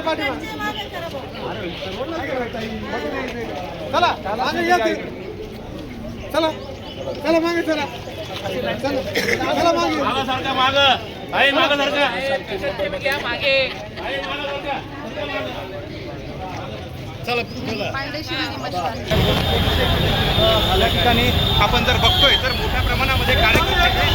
चला चला मागे चला चला मागे सारखा माग आहे माग सारखा मागे चला या ठिकाणी आपण जर बघतोय तर मोठ्या प्रमाणामध्ये कार्यकर्ते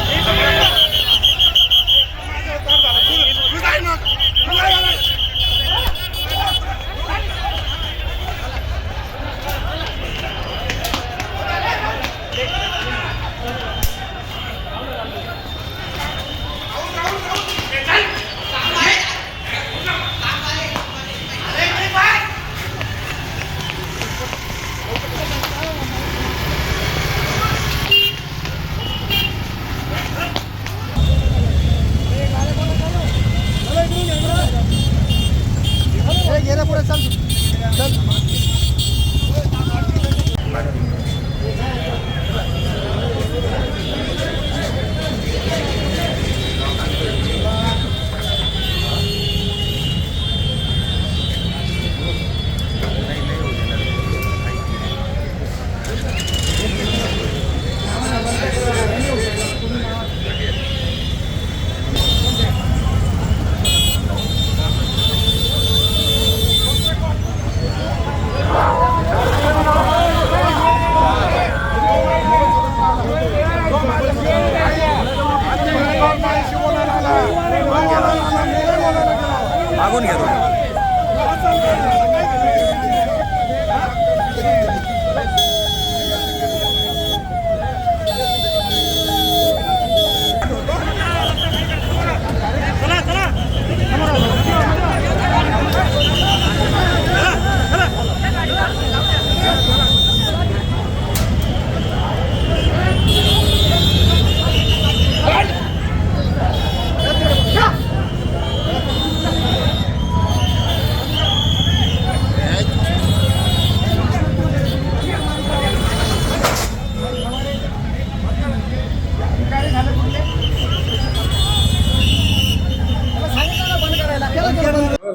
मागून घ्या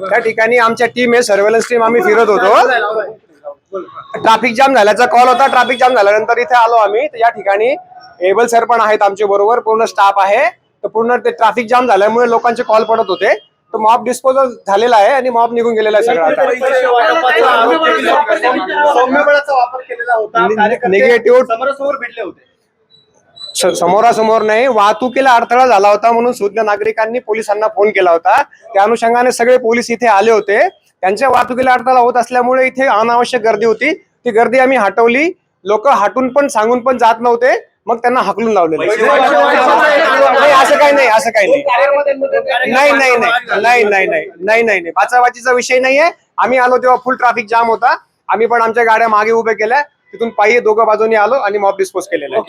त्या ठिकाणी आमच्या टीम आहे, सर्वेलन्स टीम, आम्ही फिरत होतो. ट्रॅफिक जाम झाल्याचा कॉल होता. ट्रॅफिक जाम झाल्यानंतर इथे आलो आम्ही. या ठिकाणी एबल सर पण आहेत आमच्या बरोबर, पूर्ण स्टाफ आहे. तर पूर्ण ते ट्रॅफिक जाम झाल्यामुळे लोकांचे कॉल पडत होते. तर मॉब डिस्पोजल झालेला आहे आणि मॉब निघून गेलेला आहे सगळं. निगेटिव्ह समोरासमोर भेटले होते, समोरासमोर नाही, वाहतुकीला अडथळा झाला होता म्हणून सुज्ञ नागरिकांनी पोलिसांना फोन केला होता. त्या अनुषंगाने सगळे पोलीस इथे आले होते. त्यांच्या वाहतुकीला अडथळा होत असल्यामुळे इथे अनावश्यक गर्दी होती. ती गर्दी आम्ही हटवली. लोक हटून पण सांगून पण जात नव्हते, मग त्यांना हाकलून लावलेलं. असं काही नाही, असं काही नाही, नाही नाही नाही नाही नाही नाही नाही नाही बाचाबाचीचा विषय नाहीये. आम्ही आलो तेव्हा फुल ट्रॅफिक जाम होता. आम्ही पण आमच्या गाड्या मागे उभे केल्या, तिथून पायी दोघं बाजूनी आलो आणि मॉब डिस्पोज केलेला.